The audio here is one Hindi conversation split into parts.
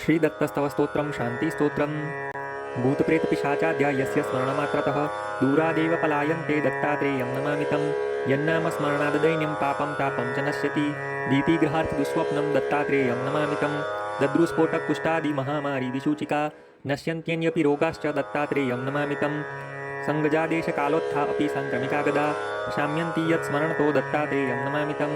श्रीदत्तस्तवस्तोत्रं शान्तिस्तोत्रम्। भूतप्रेतपिशाचाद्या यस्य स्मरणमात्रतः दूरादेव पलायन्ते दत्तात्रेयं नमामि तं। यन्नाम स्मरणाददैन्यं पापं तापं च नश्यति। भीतिगृहार्थदुःस्वप्नं दत्तात्रेयं नमामि तं। दद्रुस्फोटकुष्ठादिमहामारी विसूचिका नश्यन्त्यन्यपि रोगाश्च दत्तात्रेयं नमामि तं। संगजादेशकालोत्था अपि साङ्क्रमिका गदा शाम्यन्ति यत्स्मरणतो दत्तात्रेयं नमामि तं।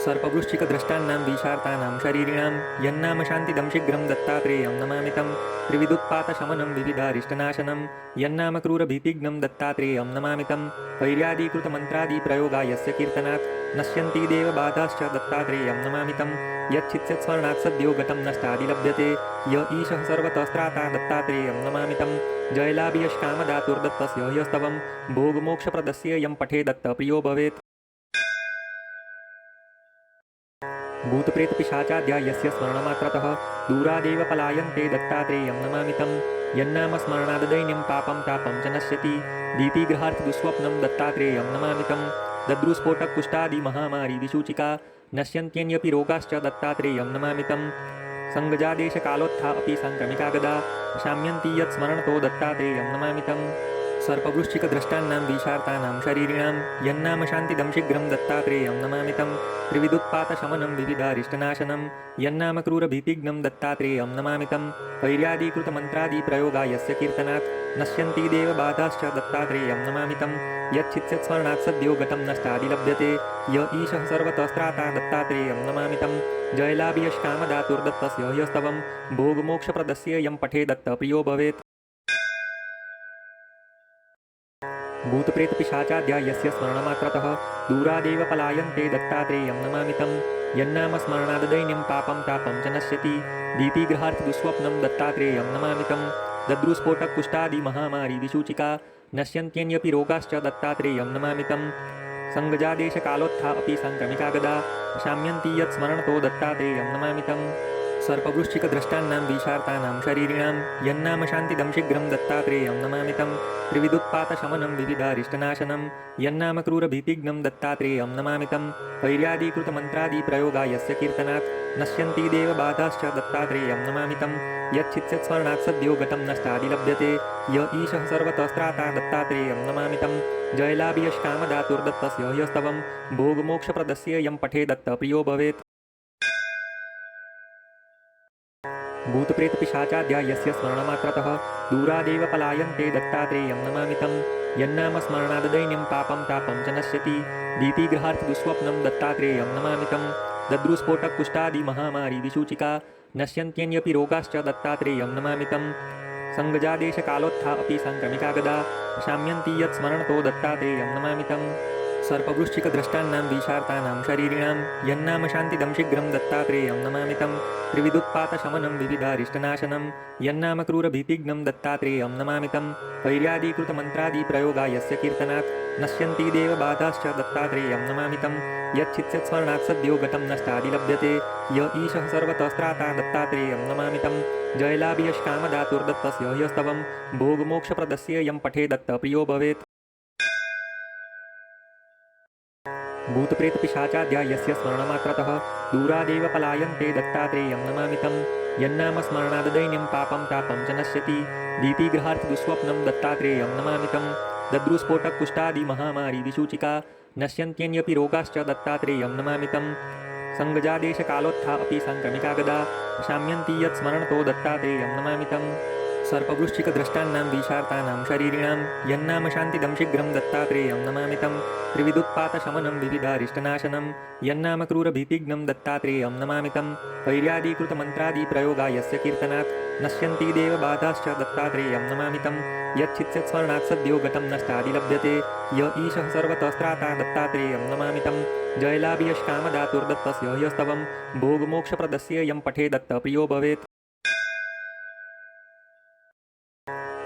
सर्पवृश्चिकद्रष्टानां विषार्तानां शरीरिणां यन्नाम शान्तिदं शीघ्रं दत्तात्रेयं नमामि तं। त्रिविदुत्पातशमनं विविधारिष्टनाशनं यन्नाम क्रूरभीतिघ्नं दत्तात्रेयं नमामि तं। वैर्यादिकृतमन्त्रादिप्रयोगा यस्य कीर्तनात् नश्यन्ति देवबाधाश्च दत्तात्रेयं नमामि तं। यच्छित्स्मरणात् सद्यो गतं नष्टादिलभ्यते य ईशः सर्वतस्त्राता दत्तात्रेयं नमामि तं। जयलाभियष्कामदातुर्दत्तस्य ह्यस्तवं भोगमोक्षप्रदस्य यं पठेदत्त प्रियो भवेत्। भूतप्रेतपिशाचाद्या यस्य स्मरणमात्रतः दूरादेव पलायन्ते दत्तात्रेयं नमामि तं। यन्नाम स्मरणाददैन्यं पापं तापं च नश्यति। भीतिगृहार्थदुःस्वप्नं दत्तात्रेयं नमामि तं। दद्रुस्फोटकुष्ठादिमहामारी विसूचिका नश्यन्त्यन्यपि रोगाश्च दत्तात्रेयं नमामि तं। संगजादेशकालोत्था अपि साङ्क्रमिका गदा शाम्यन्ति यत्स्मरणतो दत्तात्रेयं नमामि तं। सर्पवृश्चिकद्रष्टानां विषार्तानां शरीरिणां यन्नाम शान्तिदं शीघ्रं दत्तात्रेयं नमामि तं। त्रिविदुत्पातशमनं विविधारिष्टनाशनं यन्नाम क्रूरभीतिघ्नं दत्तात्रेयं नमामि तं। वैर्यादिकृतमन्त्रादिप्रयोगा यस्य कीर्तनात् नश्यन्ति देवबाधाश्च दत्तात्रेयं नमामि तं। यच्छित्स्मरणात् सद्यो गतं नष्टादिलभ्यते य ईशः सर्वतस्त्राता दत्तात्रेयं नमामि तं। जयलाभियष्कामदातुर्दत्तस्य ह्यस्तवं भोगमोक्षप्रदस्य यं पठेदत्त प्रियो भवेत्। भूतप्रेतपिशाचाद्या यस्य स्मरणमात्रतः दूरादेव पलायन्ते दत्तात्रेयं नमामि तं। यन्नाम स्मरणाददैन्यं पापं तापं च नश्यति। भीतिगृहार्थदुःस्वप्नं दत्तात्रेयं नमामि तं। दद्रुस्फोटकुष्ठादिमहामारी विसूचिका नश्यन्त्यन्यपि रोगाश्च दत्तात्रेयं नमामि तं। संगजादेशकालोत्था अपि साङ्क्रमिका गदा शाम्यन्ति यत्स्मरणतो दत्तात्रेयं नमामि तं। सर्पवृश्चिकद्रष्टानां विषार्तानां शरीरिणां यन्नाम शान्तिदं शीघ्रं दत्तात्रेयं नमामि तं। त्रिविदुत्पातशमनं विविधारिष्टनाशनं यन्नाम क्रूरभीतिघ्नं दत्तात्रेयं नमामि तं। वैर्यादिकृतमन्त्रादिप्रयोगा यस्य कीर्तनात् नश्यन्ति देवबाधाश्च दत्तात्रेयं नमामि तं। यच्छित्स्मरणात् सद्यो गतं नष्टादिलभ्यते य ईशः सर्वतस्त्राता दत्तात्रेयं नमामि तं। जयलाभियष्कामदातुर्दत्तस्य ह्यस्तवं भोगमोक्षप्रदस्य यं पठेदत्त प्रियो भवेत्। भूतप्रेतपिशाचाद्या यस्य स्मरणमात्रतः दूरादेव पलायन्ते दत्तात्रेयं नमामि तं। यन्नाम स्मरणाददैन्यं पापं तापं च नश्यति। भीतिगृहार्थदुःस्वप्नं दत्तात्रेयं नमामि तं। दद्रुस्फोटकुष्ठादिमहामारी विसूचिका नश्यन्त्यन्यपि रोगाश्च दत्तात्रेयं नमामि तं। संगजादेशकालोत्था अपि साङ्क्रमिका गदा शाम्यन्ति यत्स्मरणतो दत्तात्रेयं नमामि तं। सर्पवृश्चिकद्रष्टानां विषार्तानां शरीरिणां यन्नाम शान्तिदं शीघ्रं दत्तात्रेयं नमामि तं। त्रिविदुत्पातशमनं विविधारिष्टनाशनं यन्नाम क्रूरभीतिघ्नं दत्तात्रेयं नमामि तं। वैर्यादिकृतमन्त्रादिप्रयोगा यस्य कीर्तनात् नश्यन्ति देवबाधाश्च दत्तात्रेयं नमामि तं। यच्छित्स्मरणात् सद्यो गतं नष्टादिलभ्यते य ईशः सर्वतस्त्राता दत्तात्रेयं नमामि तं। जयलाभियष्कामदातुर्दत्तस्य ह्यस्तवं भोगमोक्षप्रदस्य यं पठेदत्त प्रियो भवेत्। भूतप्रेतपिशाचाद्या यस्य स्मरणमात्रतः दूरादेव पलायन्ते दत्तात्रेयं नमामि तं। यन्नाम स्मरणाददैन्यं पापं तापं च नश्यति। भीतिगृहार्थदुःस्वप्नं दत्तात्रेयं नमामि तं। दद्रुस्फोटकुष्ठादिमहामारी विसूचिका नश्यन्त्यन्यपि रोगाश्च दत्तात्रेयं नमामि तं। संगजादेशकालोत्था अपि साङ्क्रमिका गदा शाम्यन्ति यत्स्मरणतो दत्तात्रेयं नमामि तं। सर्पवृश्चिकद्रष्टानां विषार्तानां शरीरिणां यन्नाम शान्तिदं शीघ्रं दत्तात्रेयं नमामि तं। त्रिविदुत्पातशमनं विविधारिष्टनाशनं यन्नाम क्रूरभीतिघ्नं दत्तात्रेयं नमामि तं। वैर्यादिकृतमन्त्रादिप्रयोगा यस्य कीर्तनात् नश्यन्ति देवबाधाश्च दत्तात्रेयं नमामि तं। यच्छित्स्मरणात् सद्यो गतं नष्टादिलभ्यते य ईशः सर्वतस्त्राता दत्तात्रेयं नमामि तं। जयलाभियष्कामदातुर्दत्तस्य ह्यस्तवं भोगमोक्षप्रदस्य यं पठेदत्त प्रियो भवेत्।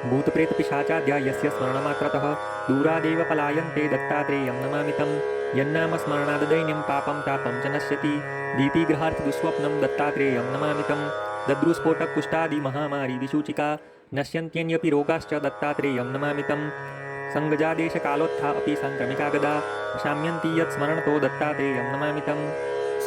भूतप्रेतपिशाचाद्या यस्य स्मरणमात्रतः दूरादेव पलायन्ते दत्तात्रेयं नमामि तं। यन्नाम स्मरणाददैन्यं पापं तापं च नश्यति। भीतिगृहार्थदुःस्वप्नं दत्तात्रेयं नमामि तं। दद्रुस्फोटकुष्ठादिमहामारी विसूचिका नश्यन्त्यन्यपि रोगाश्च दत्तात्रेयं नमामि तं। संगजादेशकालोत्था अपि साङ्क्रमिका गदा शाम्यन्ति यत्स्मरणतो दत्तात्रेयं नमामि तं।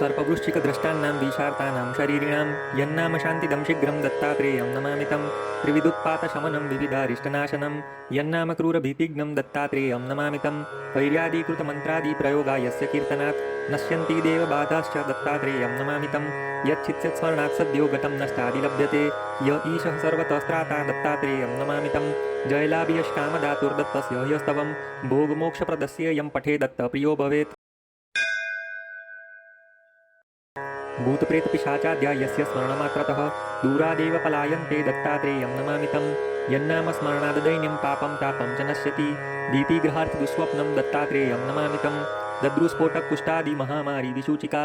सर्पवृश्चिकद्रष्टानां विशार्तानां शरीरिणां यन्नाम शान्तिदं शीघ्रं दत्तात्रेयं नमामि तं त्रिविदुत्पातशमनं विविधारिष्टनाशनं यन्नाम क्रूरभीतिघ्नं दत्तात्रेयं नमामि तं वैर्यादिकृतमन्त्रादिप्रयोगा यस्य कीर्तनात् नश्यन्ति देवबाधाश्च दत्तात्रेयं नमामि तं यच्छित्स्मरणात् सद्यो गतं नष्टादिलभ्यते य ईशः सर्वतस्त्राता दत्तात्रेयं नमामि तं जयलाभियष्कामदातुर्दत्तस्य ह्यस्तवं भोगमोक्षप्रदस्य यं पठे दत्तप्रियो भवेत्। भूतप्रेतपिशाचाद्या यस्य स्मरणमात्रतः दूरादेव पलायन्ते दत्तात्रेयं नमामि तं यन्नाम स्मरणाददैन्यं पापं तापं च नश्यति भीतिग्रहार्थदुःस्वप्नं दत्तात्रेयं नमामि तं दद्रुस्फोटकुष्ठादिमहामारीविसूचिका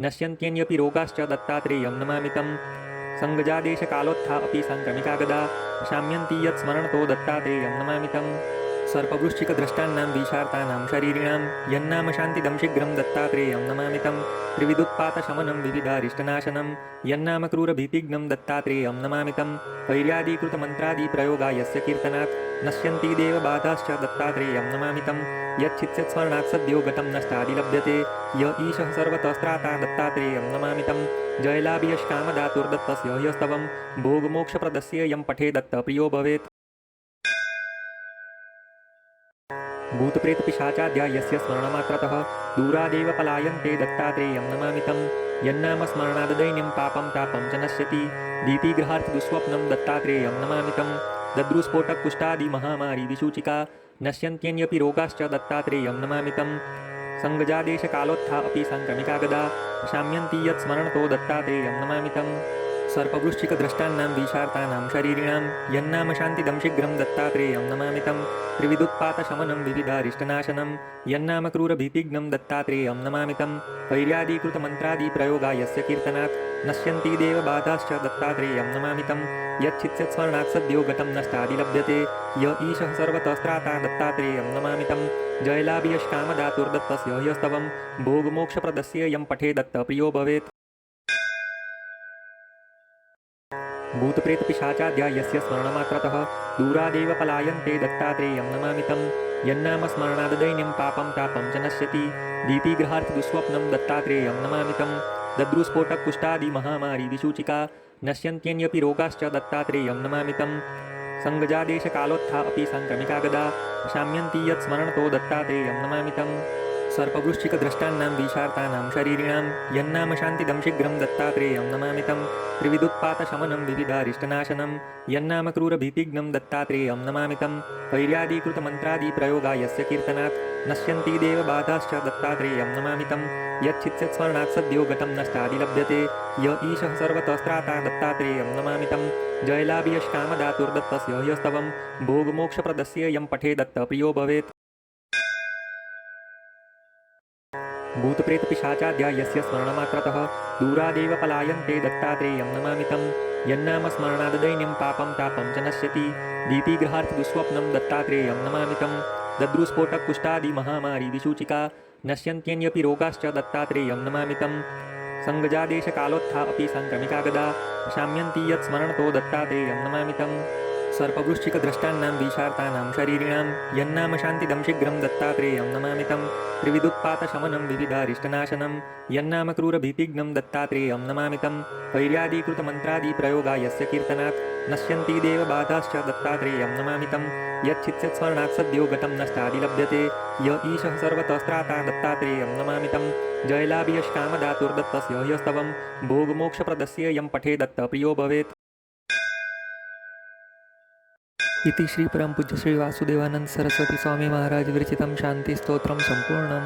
नश्यन्त्यन्यपि रोगाश्च दत्तात्रेयं नमामि तं सङ्गजादेशकालोत्था अपि साङ्क्रमिका गदा शाम्यन्ति यत्स्मरणतो दत्तात्रेयं नमामि तं सर्पवृश्चिकद्रष्टानां विशार्तानां शरीरिणां यन्नाम शान्तिदं शीघ्रं दत्तात्रेयं नमामि तं त्रिविदुत्पातशमनं विविधारिष्टनाशनं यन्नाम क्रूरभीतिघ्नं दत्तात्रेयं नमामि तं वैर्यादिकृतमन्त्रादिप्रयोगा यस्य कीर्तनात् नश्यन्ति देवबाधाश्च दत्तात्रेयं नमामि तं यच्छित्स्मरणात् सद्यो गतं नष्टादिलभ्यते य ईशः सर्वतस्त्राता दत्तात्रेयं नमामि तं जयलाभियष्कामदातुर्दत्तस्य ह्यस्तवं भोगमोक्षप्रदस्य यं पठे दत्तप्रियो भवेत्। भूतप्रेतपिशाचाद्या यस्य स्मरणमात्रतः दूरादेव पलायन्ते दत्तात्रेयं नमामि तं यन्नाम स्मरणाददैन्यं पापं तापं च नश्यति भीतिग्रहार्थदुःस्वप्नं दत्तात्रेयं नमामि तं दद्रुस्फोटकुष्ठादिमहामारीविसूचिका नश्यन्त्यन्यपि रोगाश्च दत्तात्रेयं नमामि तं सङ्गजादेशकालोत्था अपि साङ्क्रमिका गदा शाम्यन्ति यत्स्मरणतो दत्तात्रेयं नमामि तं सर्पवृश्चिकद्रष्टानां विशार्तानां शरीरिणां यन्नाम शान्तिदं शीघ्रं दत्तात्रेयं नमामि तं त्रिविदुत्पातशमनं विविधारिष्टनाशनं यन्नाम क्रूरभीतिघ्नं दत्तात्रेयं नमामि तं वैर्यादिकृतमन्त्रादिप्रयोगा यस्य कीर्तनात् नश्यन्ति देवबाधाश्च दत्तात्रेयं नमामि तं यच्छित्स्मरणात् सद्यो गतं नष्टादिलभ्यते य ईशः सर्वतस्त्राता दत्तात्रेयं नमामि तं जयलाभियष्कामदातुर्दत्तस्य ह्यस्तवं भोगमोक्षप्रदस्य यं पठे दत्तप्रियो भवेत्। भूतप्रेतपिशाचाद्या यस्य स्मरणमात्रतः दूरादेव पलायन्ते दत्तात्रेयं नमामि तं यन्नाम स्मरणाददैन्यं पापं तापं च नश्यति भीतिग्रहार्थदुःस्वप्नं दत्तात्रेयं नमामि तं दद्रुस्फोटकुष्ठादिमहामारीविसूचिका नश्यन्त्यन्यपि रोगाश्च दत्तात्रेयं नमामि तं सङ्गजादेशकालोत्था अपि साङ्क्रमिका गदा शाम्यन्ति यत्स्मरणतो दत्तात्रेयं नमामि तं सर्पवृश्चिकद्रष्टानां विशार्तानां शरीरिणां यन्नाम शान्तिदं शीघ्रं दत्तात्रेयं नमामि तं त्रिविदुत्पातशमनं विविधारिष्टनाशनं यन्नाम क्रूरभीतिघ्नं दत्तात्रेयं नमामि तं वैर्यादिकृतमन्त्रादिप्रयोगा यस्य कीर्तनात् नश्यन्ति देवबाधाश्च दत्तात्रेयं नमामि तं यच्छित्स्मरणात् सद्यो गतं नष्टादिलभ्यते य ईशः सर्वतस्त्राता दत्तात्रेयं नमामि तं जयलाभियष्कामदातुर्दत्तस्य ह्यस्तवं भोगमोक्षप्रदस्य यं पठे दत्तप्रियो भवेत्। भूतप्रेतपिशाचाद्या यस्य स्मरणमात्रतः दूरादेव पलायन्ते दत्तात्रेयं नमामि तं यन्नाम स्मरणाददैन्यं पापं तापं च नश्यति भीतिग्रहार्थदुःस्वप्नं दत्तात्रेयं नमामि तं दद्रुस्फोटकुष्ठादिमहामारीविसूचिका नश्यन्त्यन्यपि रोगाश्च दत्तात्रेयं नमामि तं सङ्गजादेशकालोत्था अपि साङ्क्रमिका गदा शाम्यन्ति यत्स्मरणतो दत्तात्रेयं नमामि तं सर्पवृश्चिकद्रष्टानां विशार्तानां शरीरिणां यन्नाम शान्तिदं शीघ्रं दत्तात्रेयं नमामि तं त्रिविदुत्पातशमनं विविधारिष्टनाशनं यन्नाम क्रूरभीतिघ्नं दत्तात्रेयं नमामि तं वैर्यादिकृतमन्त्रादिप्रयोगा यस्य कीर्तनात् नश्यन्ति देवबाधाश्च दत्तात्रेयं नमामि तं यच्छित्स्मरणात् सद्यो गतं नष्टादिलभ्यते य ईशः सर्वतस्त्राता दत्तात्रेयं नमामि तं जयलाभियष्कामदातुर्दत्तस्य ह्यस्तवं भोगमोक्षप्रदस्य यं पठे दत्तप्रियो भवेत्। इति श्री परम पूज्य श्री वासुदेवानंद सरस्वती स्वामी महाराज विरचितं शांति स्तोत्रम संपूर्णम्।